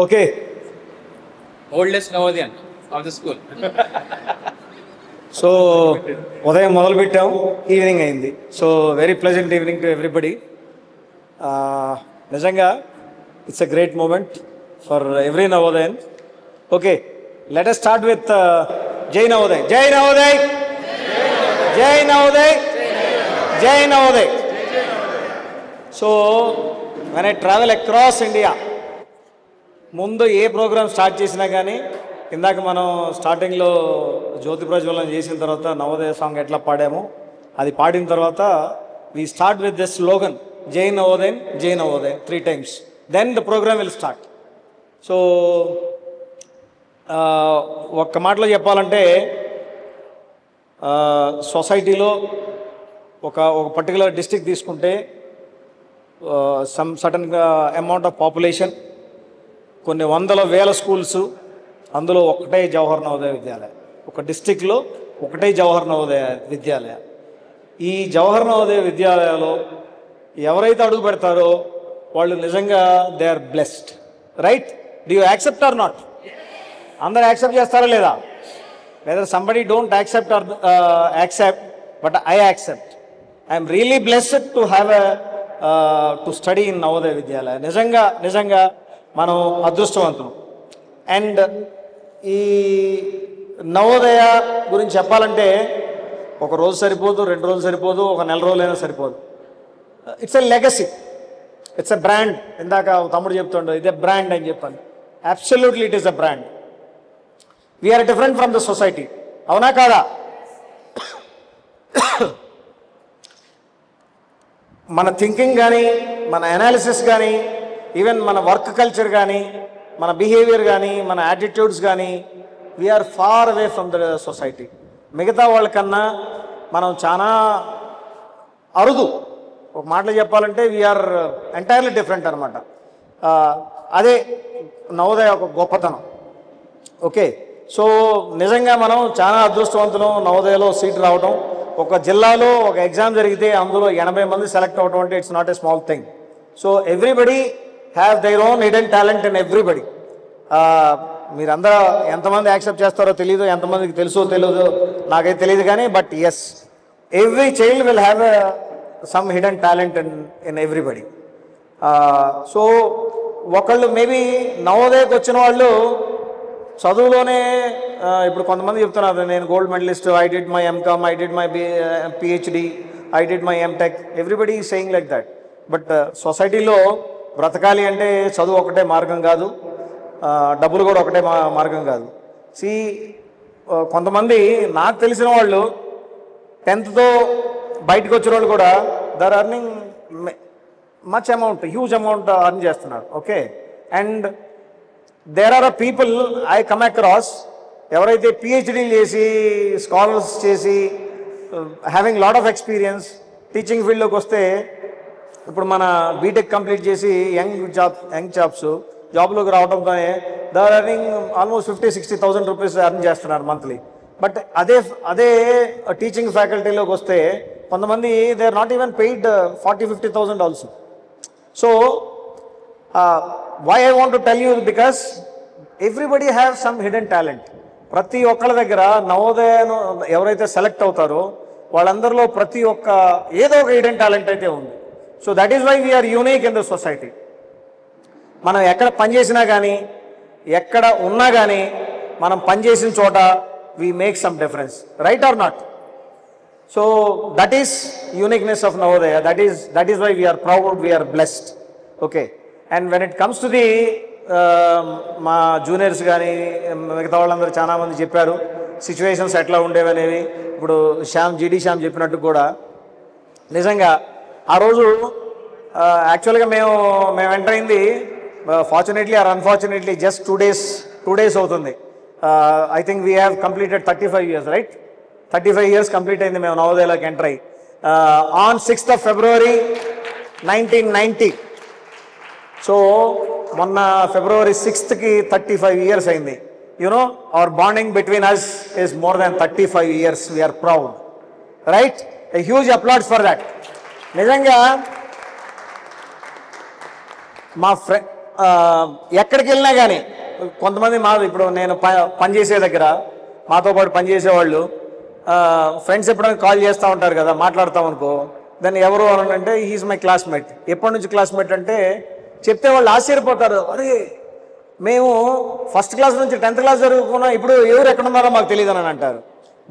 Okay. Oldest Navodyan of the school. So ఉదయం మొదలు పెట్టాం, ఈవినింగ్ అయింది. So very pleasant evening to everybody. నిజంగా it's a great moment for every Navodayan. Okay, let us start with జై నవోదయ్. జై నవోదయ్, జై నవోదయ్, జై Navoday. So when I travel across India, ముందు ఏ ప్రోగ్రామ్ స్టార్ట్ చేసినా కానీ, ఇందాక మనం స్టార్టింగ్లో జ్యోతి ప్రజ్వలన చేసిన తర్వాత నవోదయ సాంగ్ ఎట్లా పాడామో అది పాడిన తర్వాత we start with this slogan, జై నవోదయన్, జై Navodayan 3 times. Then the programme will start. So ఒక్క మాటలో చెప్పాలంటే, సొసైటీలో ఒక పర్టికులర్ డిస్ట్రిక్ట్ తీసుకుంటే సమ్ సడన్గా అమౌంట్ ఆఫ్ పాపులేషన్, కొన్ని వందల వేల స్కూల్స్, అందులో ఒకటే జవహర్ నవోదయ విద్యాలయ. ఒక డిస్టిక్లో ఒకటే జవహర్ నవోదయ విద్యాలయ. ఈ జవహర్ నవోదయ విద్యాలయాలో ఎవరైతే అడుగు పెడతారో వాళ్ళు నిజంగా they are blessed, right? Do you accept or not? అందరు యాక్సెప్ట్ చేస్తారా లేదా? Whether somebody don't accept or accept, but I accept. I'm really blessed to have to study in Navodaya Vidyalaya. నిజంగా మనం అదృష్టవంతులు. అండ్ ఈ నవోదయ గురించి చెప్పాలంటే ఒక రోజు సరిపోదు, 2 రోజులు సరిపోదు, ఒక నెల రోజులైనా సరిపోదు. It's a legacy, it's a brand. ఇందాక తమ్ముడు చెప్తుండే ఇదే బ్రాండ్ అని చెప్పాను. Absolutely it is a brand. We are different from the society, అవునా కాదా? మన థింకింగ్ కానీ, మన అనాలిసిస్ కానీ, ఈవెన్ మన వర్క్ కల్చర్ కానీ, మన బిహేవియర్ కానీ, మన యాటిట్యూడ్స్ కానీ, we are far away from the society. మిగతా వాళ్ళకన్నా మనం చాలా అరుదు. ఒక మాటలో చెప్పాలంటే వీఆర్ ఎంటైర్లీ డిఫరెంట్ అనమాట. అదే నవోదయ ఒక గొప్పతనం. ఓకే, సో నిజంగా మనం చాలా అదృష్టవంతులం నవోదయలో సీట్ రావడం. ఒక జిల్లాలో ఒక ఎగ్జామ్ జరిగితే అందులో 80 మంది సెలెక్ట్ అవ్వడం అంటే it's not a small thing. So everybody have their own hidden talent in everybody. మీరందరూ ఎంతమంది యాక్సెప్ట్ చేస్తారో తెలియదు, ఎంతమందికి తెలుసో తెలియదు నాకైతే తెలియదు కానీ, but yes, every child will have some hidden talent in everybody. So ఒకళ్ళు మేబీ నవోదయకు వచ్చిన వాళ్ళు చదువులోనే, ఇప్పుడు కొంతమంది చెప్తున్నారు నేను gold medallist, I did my MCom, I did my PhD, I did my MTech. Everybody is saying like that. But సొసైటీలో బ్రతకాలి అంటే చదువు ఒకటే మార్గం కాదు, డబ్బులు కూడా ఒకటే మార్గం కాదు. కొంతమంది నాకు తెలిసిన వాళ్ళు 10th బయటకు వచ్చిన వాళ్ళు కూడా there earning much amount, huge amount earn చేస్తున్నారు. Okay, and there are people I come across ఎవరైతే పిహెచ్డీలు చేసి, స్కాలర్స్ చేసి, having lot of experience teaching ఫీల్డ్లోకి వస్తే, ఇప్పుడు మన బీటెక్ కంప్లీట్ చేసి యంగ్ జాబ్లోకి రావడంతోనే they are earning almost 50,000-60,000 rupees earn చేస్తున్నారు మంత్లీ. బట్ అదే టీచింగ్ ఫ్యాకల్టీలోకి వస్తే కొంతమంది they are not even paid 40,000-50,000 also. So why I want to tell you, because everybody have some hidden talent. ప్రతి ఒక్కళ్ళ దగ్గర నవోదయను ఎవరైతే సెలెక్ట్ అవుతారో వాళ్ళందరిలో ప్రతి ఒక్క ఏదో ఒక హిడెన్ టాలెంట్ అయితే ఉంది. So that is why we are unique in the society. మనం ఎక్కడ పనిచేసినా కానీ, ఎక్కడ ఉన్నా కానీ, మనం పనిచేసిన చోట we make some difference, right or not? So that is uniqueness of Navodaya. That is why we are proud, we are blessed. Okay, and when it comes to the మా జూనియర్స్ కానీ మిగతా వాళ్ళందరూ చాలామంది చెప్పారు సిచ్యువేషన్స్ ఎట్లా ఉండేవి అనేవి. ఇప్పుడు జీడీ శ్యామ్ చెప్పినట్టు కూడా నిజంగా ఆ రోజు యాక్చువల్గా మేము ఎంటర్ అయింది fortunately or unfortunately just 2 days అవుతుంది. I think we have completed 35 years, right? 35 years complete అయింది మేము నవోదయలోకి ఎంటర్ అయ్యి. On 6th February 1990. సో మొన్న February 6th 35 years అయింది. You know our bonding between us is more than 35 years. We are proud, right? A huge applause for that. నిజంగా మా friend ఎక్కడికి వెళ్ళినా కానీ కొంతమంది ఇప్పుడు నేను పనిచేసే దగ్గర మాతో పాటు పనిచేసేవాళ్ళు ఫ్రెండ్స్ ఎప్పుడైనా కాల్ చేస్తూ ఉంటారు కదా, మాట్లాడతాం అనుకో, దాన్ని ఎవరు అని అంటే హీఈస్ మై క్లాస్మేట్. ఎప్పటి నుంచి క్లాస్మేట్ అంటే చెప్తే వాళ్ళు ఆశ్చర్యపోతారు, అరే మేము ఫస్ట్ క్లాస్ నుంచి 10th క్లాస్ చదువుకున్నాం, ఇప్పుడు ఎవరు ఎక్కడున్నారో మాకు తెలియదు అని అంటారు.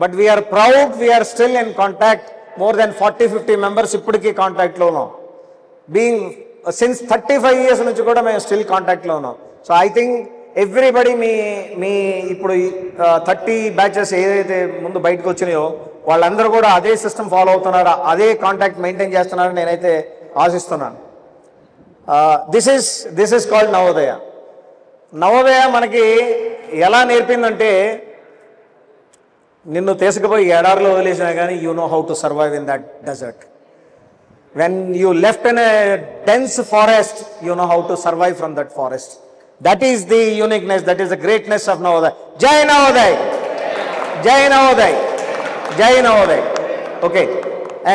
But we are proud, we are still in contact. More then 40-50 members ఇప్పటికీ కాంటాక్ట్లో ఉన్నాం. బీయింగ్ సిన్స్ 35 years నుంచి కూడా మేము స్టిల్ కాంటాక్ట్లో ఉన్నాం. సో ఐ థింక్ ఎవ్రీబడి మీ ఇప్పుడు 30 బ్యాచెస్ ఏదైతే ముందు బయటకు వచ్చినాయో వాళ్ళందరూ కూడా అదే సిస్టమ్ ఫాలో అవుతున్నారు, అదే కాంటాక్ట్ మెయింటైన్ చేస్తున్నారని నేనైతే ఆశిస్తున్నాను. This is called Navodaya. Navodaya మనకి ఎలా నేర్పిందంటే, నిన్ను తీసుకుపోయి ఎడారిలో వదిలేసినా కానీ you know how to survive in that desert. When you left in a dense forest, you know how to survive from that forest. That is the uniqueness, that is the greatness of Navodaya. Jai Navodaya! Jai Navodaya! Jai Navodaya! Okay.